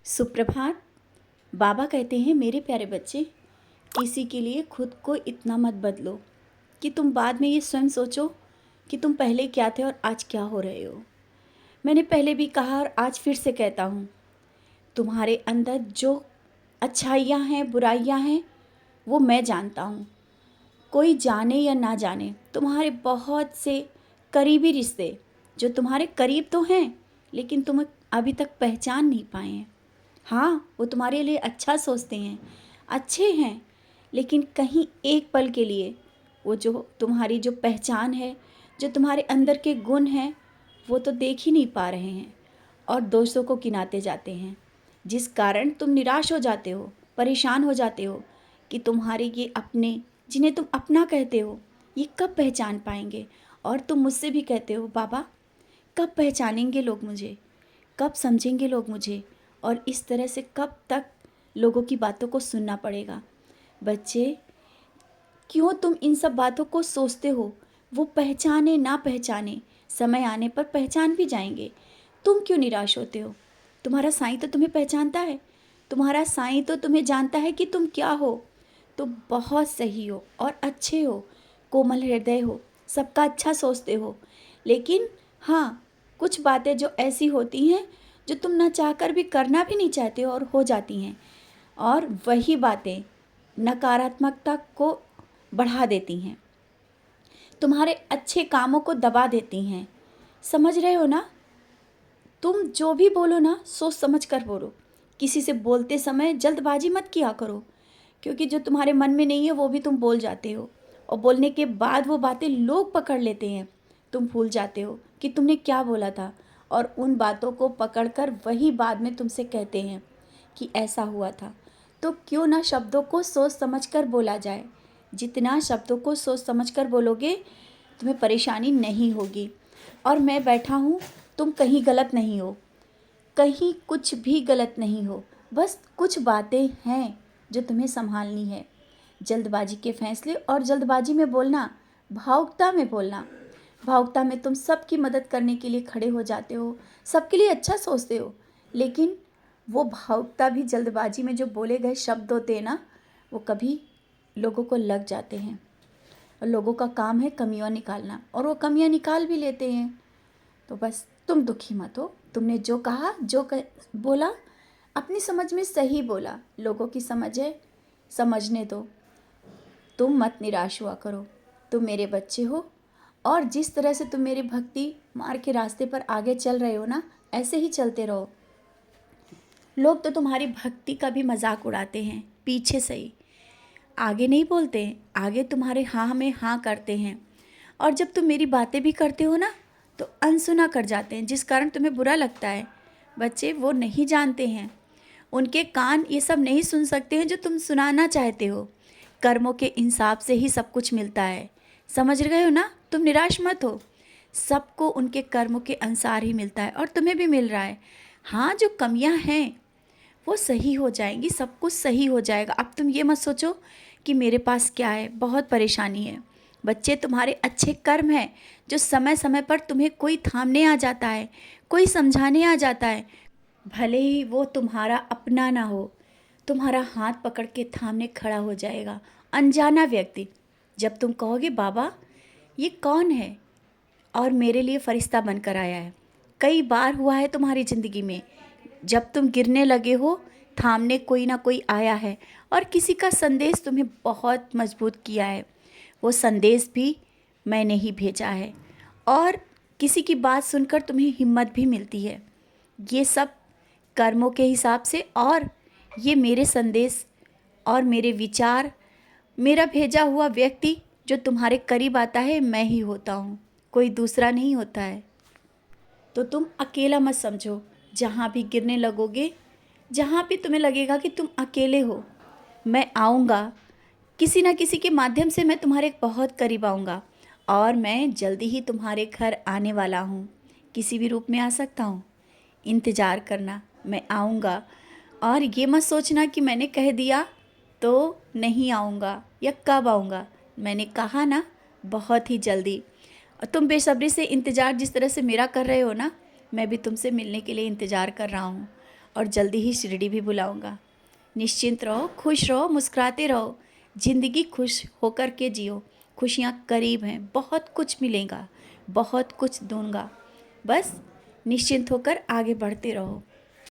सुप्रभात। बाबा कहते हैं, मेरे प्यारे बच्चे, किसी के लिए खुद को इतना मत बदलो कि तुम बाद में ये स्वयं सोचो कि तुम पहले क्या थे और आज क्या हो रहे हो। मैंने पहले भी कहा और आज फिर से कहता हूँ, तुम्हारे अंदर जो अच्छाइयाँ हैं, बुराइयाँ हैं, वो मैं जानता हूँ। कोई जाने या ना जाने, तुम्हारे बहुत से करीबी रिश्ते जो तुम्हारे करीब तो हैं लेकिन तुम अभी तक पहचान नहीं पाए हैं। हाँ, वो तुम्हारे लिए अच्छा सोचते हैं, अच्छे हैं, लेकिन कहीं एक पल के लिए वो जो तुम्हारी जो पहचान है, जो तुम्हारे अंदर के गुण हैं, वो तो देख ही नहीं पा रहे हैं और दोषों को गिनाते जाते हैं, जिस कारण तुम निराश हो जाते हो, परेशान हो जाते हो कि तुम्हारे ये अपने, जिन्हें तुम अपना कहते हो, ये कब पहचान पाएंगे। और तुम मुझसे भी कहते हो, बाबा कब पहचानेंगे लोग मुझे, कब समझेंगे लोग मुझे, और इस तरह से कब तक लोगों की बातों को सुनना पड़ेगा। बच्चे, क्यों तुम इन सब बातों को सोचते हो? वो पहचाने ना पहचाने, समय आने पर पहचान भी जाएंगे। तुम क्यों निराश होते हो? तुम्हारा साईं तो तुम्हें पहचानता है, तुम्हारा साईं तो तुम्हें जानता है कि तुम क्या हो। तो बहुत सही हो और अच्छे हो, कोमल हृदय हो, सबका अच्छा सोचते हो। लेकिन हाँ, कुछ बातें जो ऐसी होती हैं जो तुम ना चाहकर भी करना भी नहीं चाहते हो और हो जाती हैं, और वही बातें नकारात्मकता को बढ़ा देती हैं, तुम्हारे अच्छे कामों को दबा देती हैं। समझ रहे हो ना? तुम जो भी बोलो ना, सोच समझ कर बोलो। किसी से बोलते समय जल्दबाजी मत किया करो, क्योंकि जो तुम्हारे मन में नहीं है वो भी तुम बोल जाते हो, और बोलने के बाद वो बातें लोग पकड़ लेते हैं। तुम भूल जाते हो कि तुमने क्या बोला था, और उन बातों को पकड़कर वही बाद में तुमसे कहते हैं कि ऐसा हुआ था। तो क्यों ना शब्दों को सोच समझकर बोला जाए। जितना शब्दों को सोच समझकर बोलोगे, तुम्हें परेशानी नहीं होगी। और मैं बैठा हूँ, तुम कहीं गलत नहीं हो, कहीं कुछ भी गलत नहीं हो। बस कुछ बातें हैं जो तुम्हें संभालनी है। जल्दबाजी के फैसले और जल्दबाजी में बोलना, भावुकता में बोलना, भावुकता में तुम सबकी मदद करने के लिए खड़े हो जाते हो, सबके लिए अच्छा सोचते हो, लेकिन वो भावुकता भी जल्दबाजी में जो बोले गए शब्द होते हैं ना, वो कभी लोगों को लग जाते हैं। और लोगों का काम है कमियां निकालना, और वो कमियां निकाल भी लेते हैं। तो बस तुम दुखी मत हो। तुमने जो कहा, बोला, अपनी समझ में सही बोला। लोगों की समझ है, समझने दो। तुम मत निराश हुआ करो। तुम मेरे बच्चे हो, और जिस तरह से तुम मेरे भक्ति मार्ग के रास्ते पर आगे चल रहे हो ना, ऐसे ही चलते रहो। लोग तो तुम्हारी भक्ति का भी मजाक उड़ाते हैं, पीछे से ही, आगे नहीं बोलते हैं। आगे तुम्हारे हाँ में हाँ करते हैं, और जब तुम मेरी बातें भी करते हो ना, तो अनसुना कर जाते हैं, जिस कारण तुम्हें बुरा लगता है। बच्चे, वो नहीं जानते हैं, उनके कान ये सब नहीं सुन सकते हैं जो तुम सुनाना चाहते हो। कर्मों के इंसाफ से ही सब कुछ मिलता है। समझ गए हो ना? तुम निराश मत हो। सबको उनके कर्मों के अनुसार ही मिलता है, और तुम्हें भी मिल रहा है। हाँ, जो कमियां हैं वो सही हो जाएंगी, सब कुछ सही हो जाएगा। अब तुम ये मत सोचो कि मेरे पास क्या है, बहुत परेशानी है। बच्चे, तुम्हारे अच्छे कर्म हैं जो समय समय पर तुम्हें कोई थामने आ जाता है, कोई समझाने आ जाता है। भले ही वो तुम्हारा अपना ना हो, तुम्हारा हाथ पकड़ के थामने खड़ा हो जाएगा अनजाना व्यक्ति। जब तुम कहोगे, बाबा ये कौन है और मेरे लिए फरिश्ता बनकर आया है। कई बार हुआ है तुम्हारी ज़िंदगी में, जब तुम गिरने लगे हो, थामने कोई ना कोई आया है, और किसी का संदेश तुम्हें बहुत मजबूत किया है। वो संदेश भी मैंने ही भेजा है, और किसी की बात सुनकर तुम्हें हिम्मत भी मिलती है। ये सब कर्मों के हिसाब से, और ये मेरे संदेश और मेरे विचार, मेरा भेजा हुआ व्यक्ति जो तुम्हारे करीब आता है, मैं ही होता हूँ, कोई दूसरा नहीं होता है। तो तुम अकेला मत समझो। जहाँ भी गिरने लगोगे, जहाँ भी तुम्हें लगेगा कि तुम अकेले हो, मैं आऊँगा। किसी ना किसी के माध्यम से मैं तुम्हारे बहुत करीब आऊँगा, और मैं जल्दी ही तुम्हारे घर आने वाला हूँ। किसी भी रूप में आ सकता हूँ, इंतज़ार करना, मैं आऊँगा। और ये मत सोचना कि मैंने कह दिया तो नहीं आऊँगा या कब आऊँगा। मैंने कहा ना, बहुत ही जल्दी। और तुम बेसब्री से इंतज़ार जिस तरह से मेरा कर रहे हो ना, मैं भी तुमसे मिलने के लिए इंतज़ार कर रहा हूँ। और जल्दी ही शिरडी भी बुलाऊंगा। निश्चिंत रहो, खुश रहो, मुस्कुराते रहो, ज़िंदगी खुश होकर के जियो। खुशियाँ करीब हैं, बहुत कुछ मिलेगा, बहुत कुछ दूंगा। बस निश्चिंत होकर आगे बढ़ते रहो।